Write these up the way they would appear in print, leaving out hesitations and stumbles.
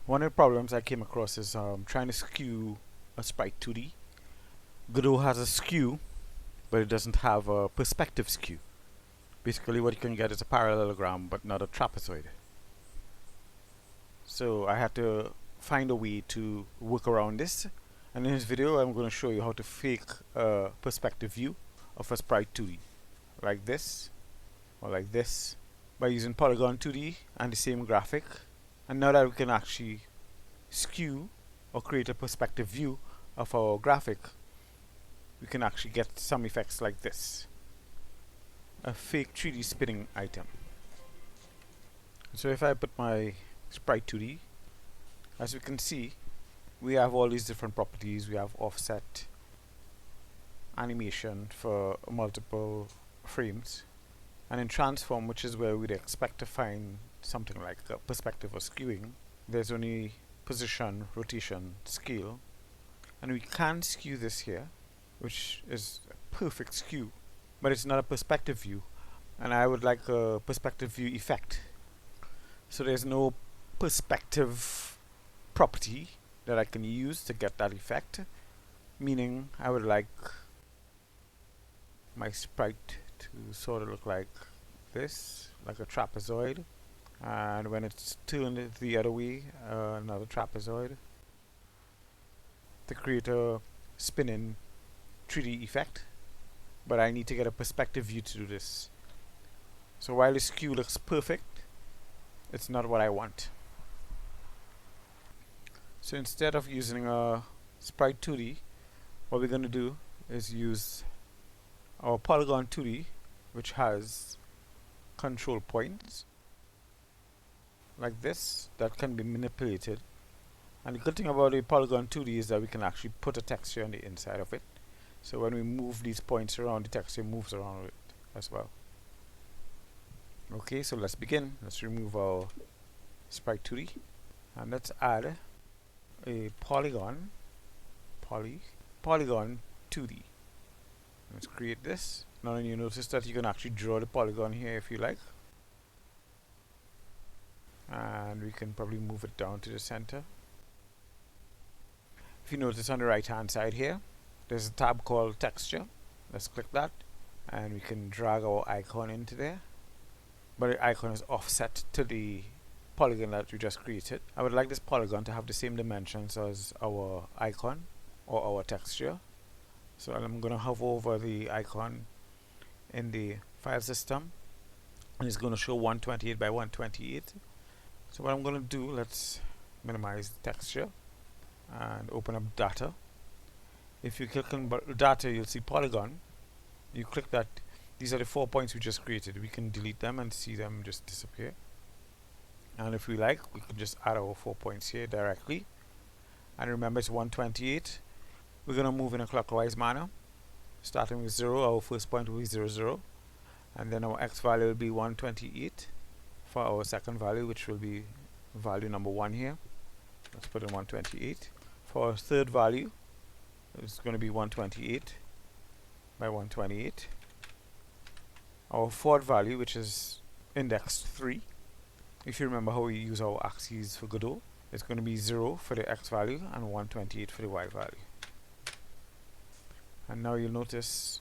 One of the problems I came across is trying to skew a sprite 2D. Godot has a skew, but it doesn't have a perspective skew. Basically what you can get is a parallelogram, but not a trapezoid. So I had to find a way to work around this. And in this video I'm going to show you how to fake a perspective view of a sprite 2D. Like this, or like this, by using polygon 2D and the same graphic. And now that we can actually skew or create a perspective view of our graphic, we can actually get some effects like this. A fake 3D spinning item. So if I put my sprite 2D, as we can see, we have all these different properties. We have offset, animation for multiple frames, and in transform, which is where we'd expect to find something like a perspective or skewing, there's only position, rotation, scale, and we can skew this here, which is a perfect skew, but it's not a perspective view, and I would like a perspective view effect. So there's no perspective property that I can use to get that effect, meaning I would like my sprite to sort of look like this, like a trapezoid, and when it's turned the other way, another trapezoid, to create a spinning 3D effect. But I need to get a perspective view to do this. So while the skew looks perfect, it's not what I want. So instead of using a sprite 2D, what we're going to do is use our polygon 2D, which has control points like this that can be manipulated. And the good thing about the polygon 2D is that we can actually put a texture on the inside of it. So when we move these points around, the texture moves around it as well. Okay, so let's begin. Let's remove our sprite 2D and let's add a polygon 2D. Let's create this. Now you notice that you can actually draw the polygon here if you like, and we can probably move it down to the center. If you notice on the right hand side here, there's a tab called texture. Let's click that and we can drag our icon into there, but the icon is offset to the polygon that we just created. I would like this polygon to have the same dimensions as our icon or our texture. So I'm going to hover over the icon in the file system, and it's going to show 128 by 128. So what I'm going to do, let's minimize the texture and open up data. If you click on data, you'll see polygon. You click that, these are the 4 points we just created. We can delete them and see them just disappear. And if we like, we can just add our 4 points here directly. And remember, it's 128. We're going to move in a clockwise manner. Starting with 0, our first point will be 0, 0. And then our x value will be 128 for our second value, which will be value number 1 here. Let's put in 128. For our third value, it's going to be 128 by 128. Our fourth value, which is index 3, if you remember how we use our axes for Godot, it's going to be 0 for the x value and 128 for the y value. And now you'll notice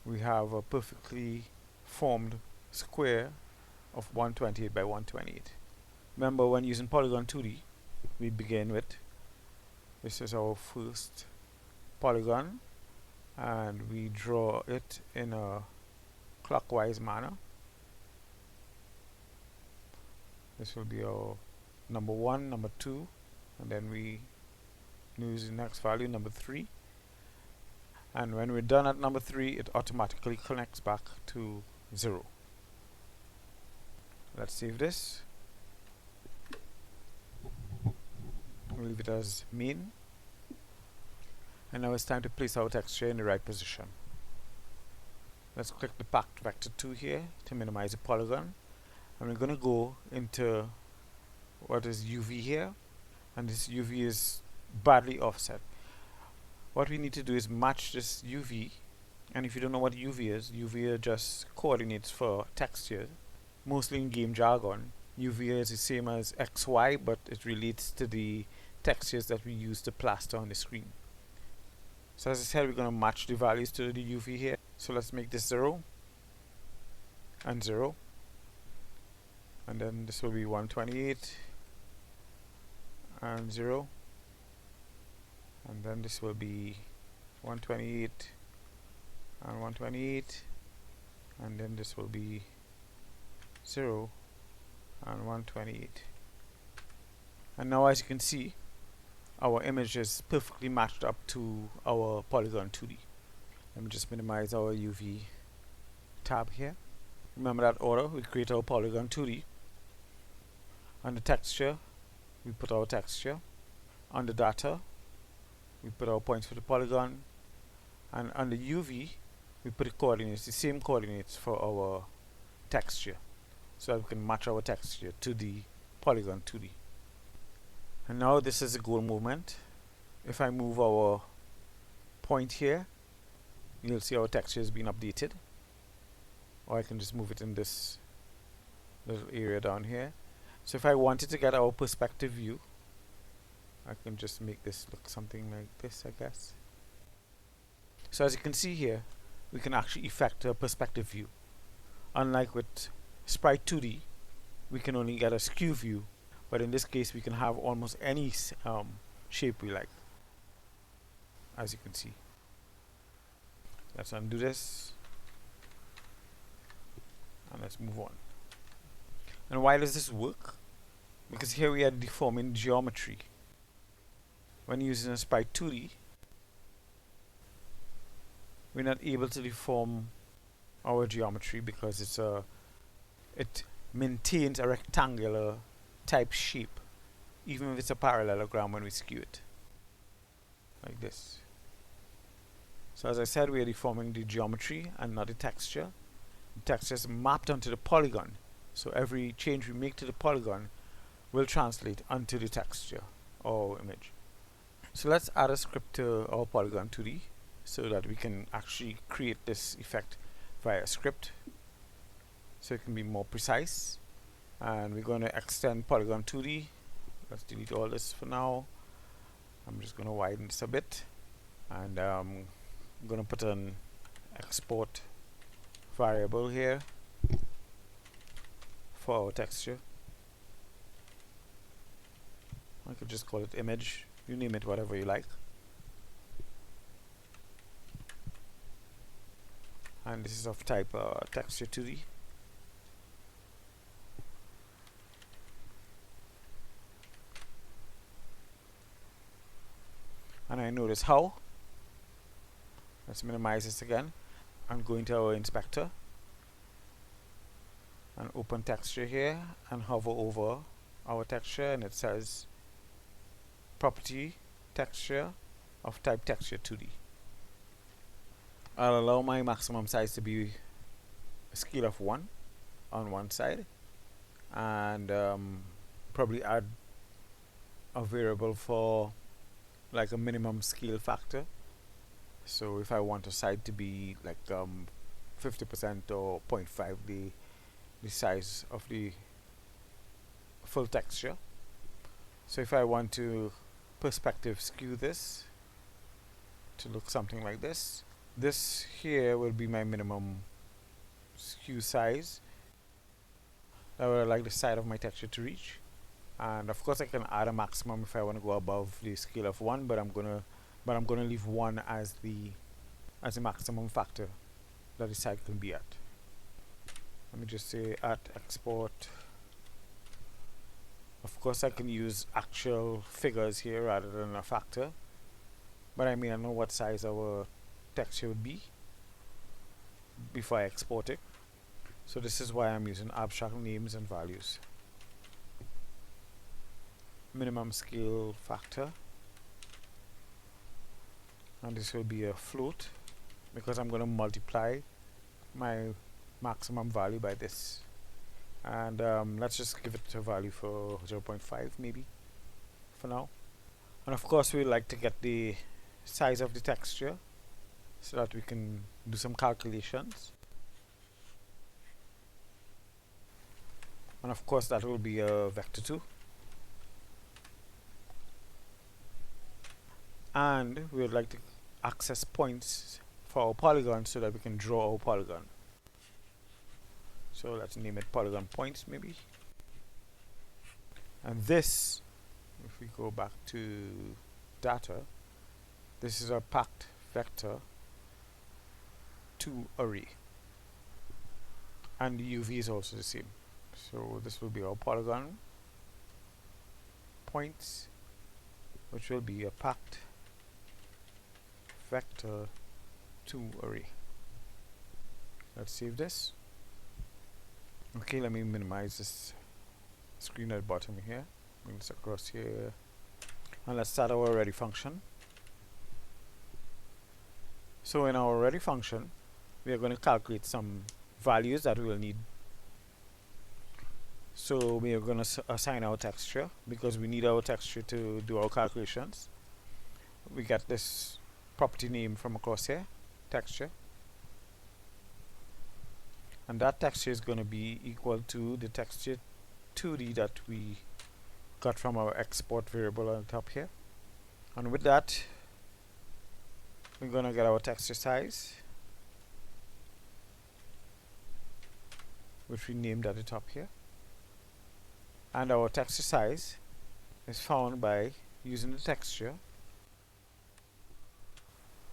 we have a perfectly formed square of 128 by 128. Remember, when using polygon 2D, we begin with, this is our first polygon, and we draw it in a clockwise manner. This will be our number 1, number 2, and then we use the next value, number 3. And when we're done at number 3, it automatically connects back to 0. Let's save this. We'll leave it as main. And now it's time to place our texture in the right position. Let's click the packed vector 2 here to minimize the polygon. And we're going to go into what is UV here. And this UV is badly offset. What we need to do is match this UV, and if you don't know what UV is, UV are just coordinates for textures, mostly in game jargon. UV is the same as XY, but it relates to the textures that we use to plaster on the screen. So as I said, we're going to match the values to the UV here. So let's make this 0 and 0, and then this will be 128 and 0, and then this will be 128 and 128, and then this will be 0 and 128. And now, as you can see, our image is perfectly matched up to our polygon 2D. Let me just minimize our UV tab here. Remember that order: we create our polygon 2D. Under texture, we put our texture. Under data, we put our points for the polygon. And under UV, we put the coordinates, the same coordinates for our texture, so that we can match our texture to the polygon 2D. And now this is the goal movement. If I move our point here, you'll see our texture is being updated. Or I can just move it in this little area down here. So if I wanted to get our perspective view, I can just make this look something like this, I guess. So as you can see here, we can actually effect a perspective view. Unlike with Sprite 2D, we can only get a skew view, but in this case we can have almost any shape we like, as you can see. Let's undo this and let's move on. And why does this work? Because here we are deforming geometry. When using a Sprite 2D, we're not able to deform our geometry because it maintains a rectangular type shape, even if it's a parallelogram when we skew it like this. So as I said, we are deforming the geometry and not the texture. The texture is mapped onto the polygon, so every change we make to the polygon will translate onto the texture or image. So let's add a script to our polygon 2D so that we can actually create this effect via script, so it can be more precise. And we're going to extend polygon 2D. Let's delete all this for now. I'm just going to widen this a bit, and I'm going to put an export variable here for our texture. I could just call it image. You name it whatever you like. And this is of type texture 2D. And I notice how. Let's minimize this again and go into our inspector and open texture here and hover over our texture, and it says property texture of type texture 2D. I'll allow my maximum size to be a scale of 1 on one side, and probably add a variable for like a minimum scale factor. So if I want a side to be like 50% or 0.5 the size of the full texture. So if I want to perspective skew this to look something like this, this here will be my minimum skew size that I would like the side of my texture to reach. And of course I can add a maximum if I want to go above the scale of 1, but I'm gonna leave 1 as the maximum factor that the side can be at. Let me just say at export. Of course I can use actual figures here rather than a factor, but I may not know what size our texture would be before I export it. So this is why I'm using abstract names and values. Minimum scale factor, and this will be a float because I'm going to multiply my maximum value by this. And let's just give it a value for 0.5 maybe for now. And of course we like to get the size of the texture so that we can do some calculations. and of course that will be a vector 2, and we would like to access points for our polygon so that we can draw our polygon. So let's name it polygon points maybe. And this, if we go back to data, this is our packed vector 2 array, and the UV is also the same. So this will be our polygon points, which will be a packed vector 2 array. Let's save this. Okay, let me minimize this screen at the bottom here. Bring this across here, and let's start our ready function. So in our ready function, we are going to calculate some values that we will need. So we are going to assign our texture because we need our texture to do our calculations. We get this property name from across here, texture, and that texture is going to be equal to the texture 2D that we got from our export variable on the top here. And with that, we're going to get our texture size, which we named at the top here. And our texture size is found by using the texture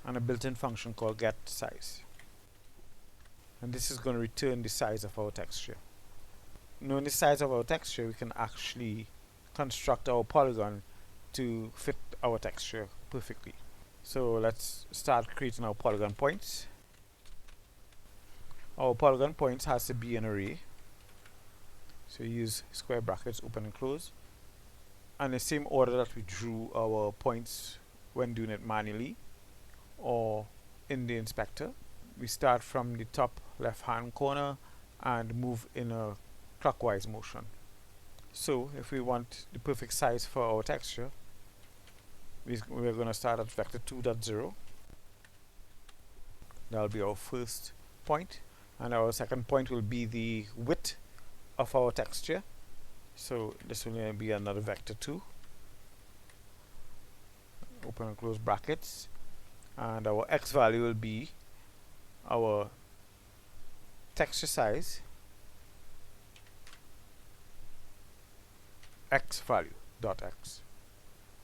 and a built-in function called getSize. And this is going to return the size of our texture. Knowing the size of our texture, we can actually construct our polygon to fit our texture perfectly. So let's start creating our polygon points. Our polygon points has to be an array. So use square brackets, open and close. And the same order that we drew our points when doing it manually or in the inspector. We start from the top left hand corner and move in a clockwise motion. So if we want the perfect size for our texture, we're going to start at vector 2.0. That will be our first point, and our second point will be the width of our texture. So this will be another vector 2. Open and close brackets, and our x value will be our texture size x value dot x,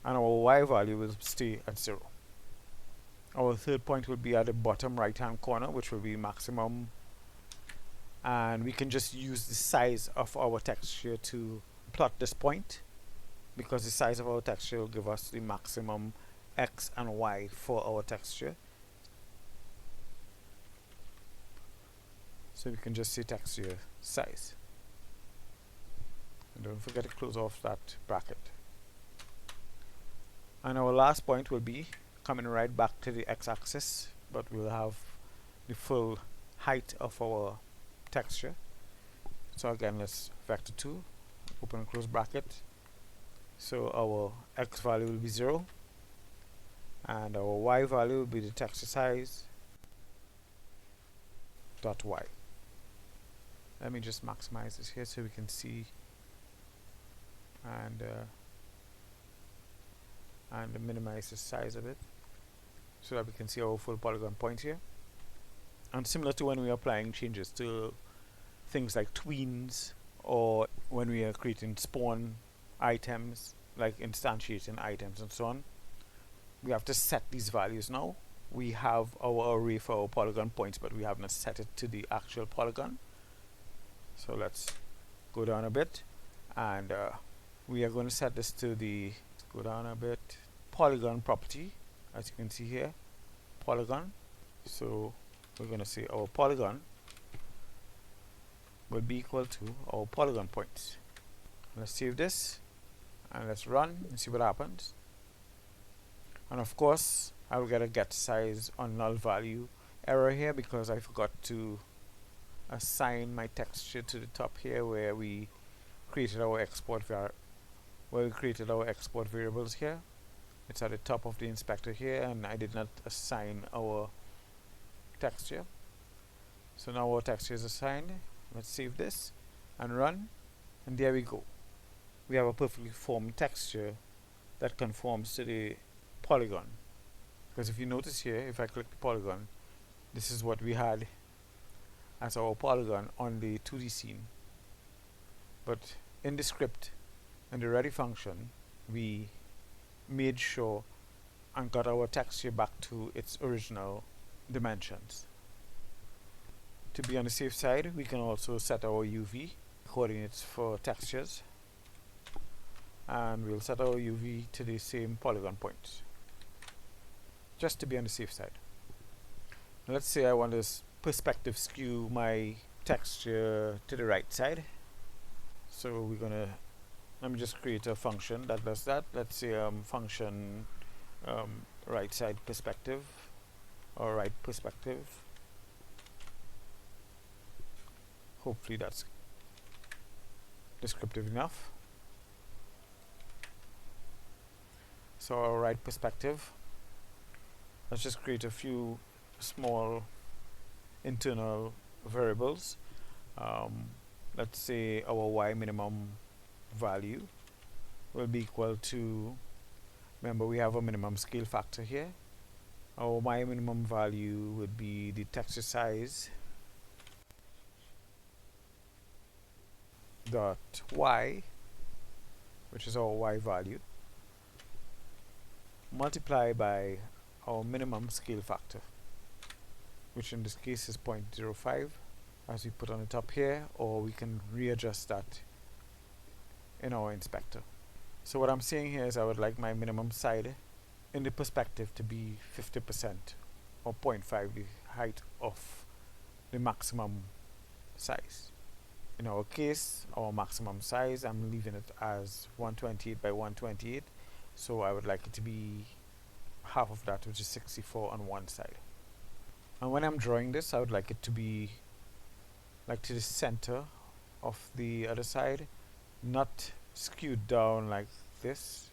and our y value will stay at 0. Our third point will be at the bottom right hand corner, which will be maximum, and we can just use the size of our texture to plot this point, because the size of our texture will give us the maximum x and y for our texture. So we can just say texture size. And don't forget to close off that bracket. And our last point will be coming right back to the x-axis, but we'll have the full height of our texture. So again, let's vector 2, open and close bracket. So our x value will be 0, and our y value will be the texture size dot y. Let me just maximize this here so we can see and minimize the size of it so that we can see our full polygon point here. And similar to when we are applying changes to things like tweens, or when we are creating spawn items, like instantiating items and so on, we have to set these values now. We have our array for our polygon points, but we have not set it to the actual polygon. So let's go down a bit, and we are going to set this to the, go down a bit, polygon property, as you can see here, polygon. So we're going to say our polygon will be equal to our polygon points. Let's save this and let's run and see what happens. And of course I will get a get size on null value error here because I forgot to assign my texture to the top here where we created our export variables here. It's at the top of the inspector here, and I did not assign our texture. So now our texture is assigned. Let's save this and run, And there we go. We have a perfectly formed texture that conforms to the polygon. Because if you notice here, if I click the polygon, this is what we had as our polygon on the 2D scene. But in the script, in the ready function, we made sure and got our texture back to its original dimensions. To be on the safe side, we can also set our UV coordinates for textures, and we'll set our UV to the same polygon points, just to be on the safe side. Now let's say I want to perspective skew my texture to the right side. So we're gonna, let me just create a function that does that. Let's say function right side perspective, or right perspective. Hopefully that's descriptive enough. So our right perspective, let's just create a few small internal variables. Let's say our y minimum value will be equal to, remember we have a minimum scale factor here. Our y minimum value would be the texture size dot y, which is our y value, multiply by our minimum scale factor, which in this case is 0.05, as we put on the top here, or we can readjust that in our inspector. So what I'm saying here is I would like my minimum side in the perspective to be 50%, or 0.5 the height of the maximum size. In our case, our maximum size, I'm leaving it as 128 by 128, so I would like it to be half of that, which is 64 on one side. And when I'm drawing this, I would like it to be like to the center of the other side, not skewed down like this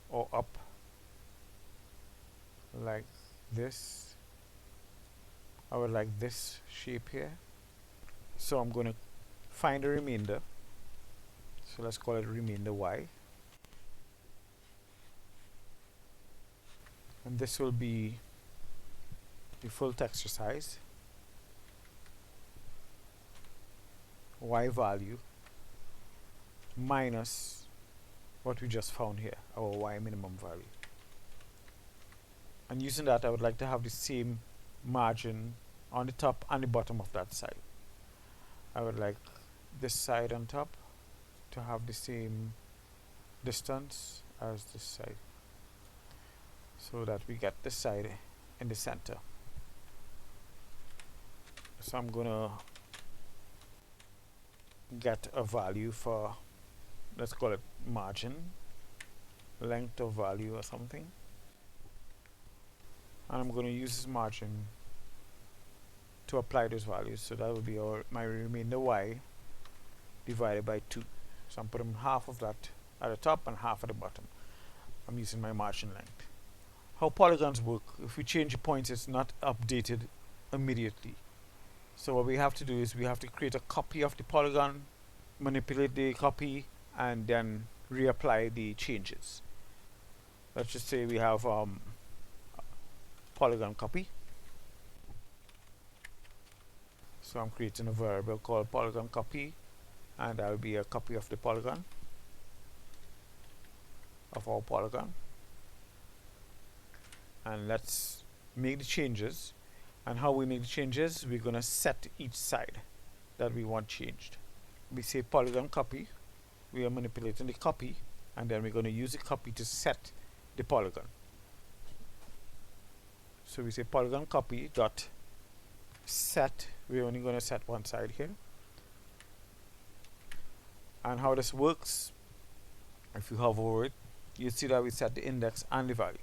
or up like this. I would like this shape here. So I'm going to find a remainder. So let's call it remainder y. And this will be the full texture size, y value, minus what we just found here, our y minimum value. And using that, I would like to have the same margin on the top and the bottom of that side. I would like this side on top to have the same distance as this side, so that we get this side in the center. So I'm gonna get a value for, let's call it margin, length of value or something, and I'm going to use this margin to apply those values. So that will be my remainder y divided by 2. So I'm putting half of that at the top and half at the bottom. I'm using my margin length. How polygons work, if we change the points, it's not updated immediately. So what we have to do is we have to create a copy of the polygon, manipulate the copy, and then reapply the changes. Let's just say we have polygon copy. So I'm creating a variable called polygon copy, and that will be a copy of the polygon, of our polygon. And let's make the changes. And how we make the changes, we're going to set each side that we want changed. We say polygon copy, we are manipulating the copy, and then we're going to use the copy to set the polygon. So we say polygon copy dot set, we're only going to set one side here. And how this works, if you hover over it, you see that we set the index and the value.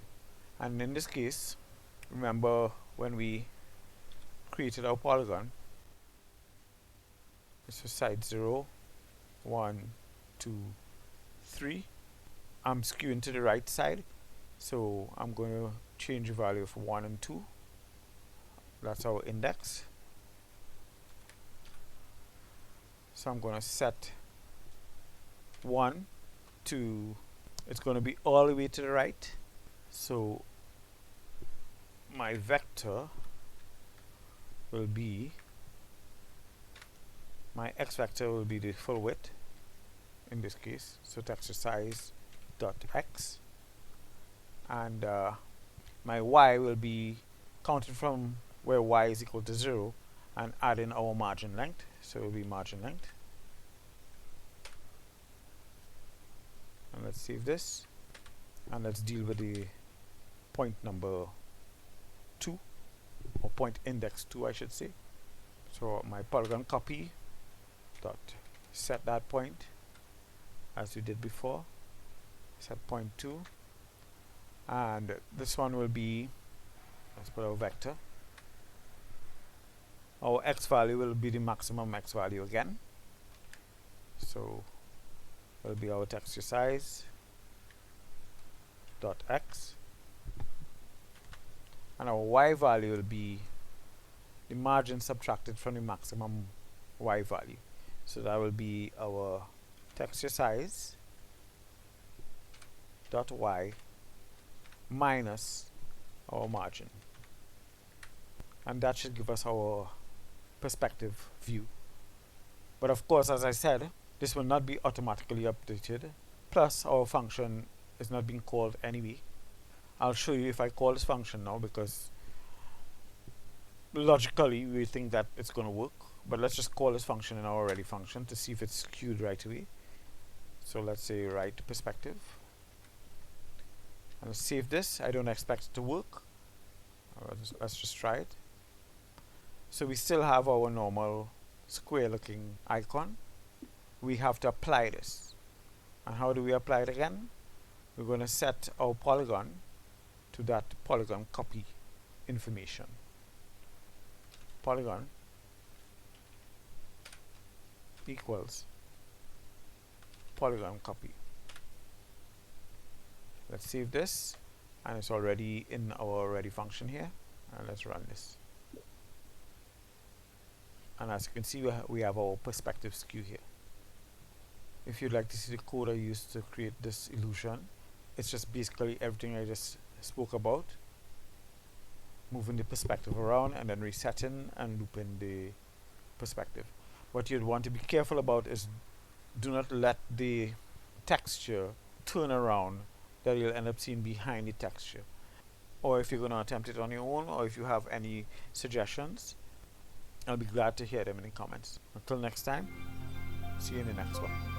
And in this case, remember when we created our polygon, this is side 0, 1, 2, 3. I'm skewing to the right side, so I'm going to change the value of 1 and 2. That's our index. So I'm going to set 1 to, it's going to be all the way to the right. So my vector will be, my x vector will be the full width in this case, so texture size dot x, and my y will be counted from where y is equal to 0 and add in our margin length, so it will be margin length. And let's save this, and let's deal with the point number 2, or point index 2 I should say. So my polygon copy dot set that point as we did before, set point 2, and this one will be, let's put our vector, our x value will be the maximum x value again, so will be our texture size dot x, and our y value will be the margin subtracted from the maximum y value, so that will be our texture size dot y minus our margin, and that should give us our perspective view. But of course, as I said, this will not be automatically updated, plus our function is not being called anyway. I'll show you if I call this function now, because logically we think that it's going to work, but let's just call this function in our ready function to see if it's skewed right away. So let's say right perspective, and let's save this. I don't expect it to work. Let's just try it. So we still have our normal square looking icon. We have to apply this, and how do we apply it again? We're going to set our polygon to that polygon copy information. Polygon equals polygon copy. Let's save this, and it's already in our ready function here, and let's run this. And as you can see, we have our perspective skew here. If you'd like to see the code I used to create this illusion, it's just basically everything I just spoke about, moving the perspective around and then resetting and looping the perspective. What you'd want to be careful about is do not let the texture turn around that you'll end up seeing behind the texture. Or if you're going to attempt it on your own, or if you have any suggestions, I'll be glad to hear them in the comments. Until next time, see you in the next one.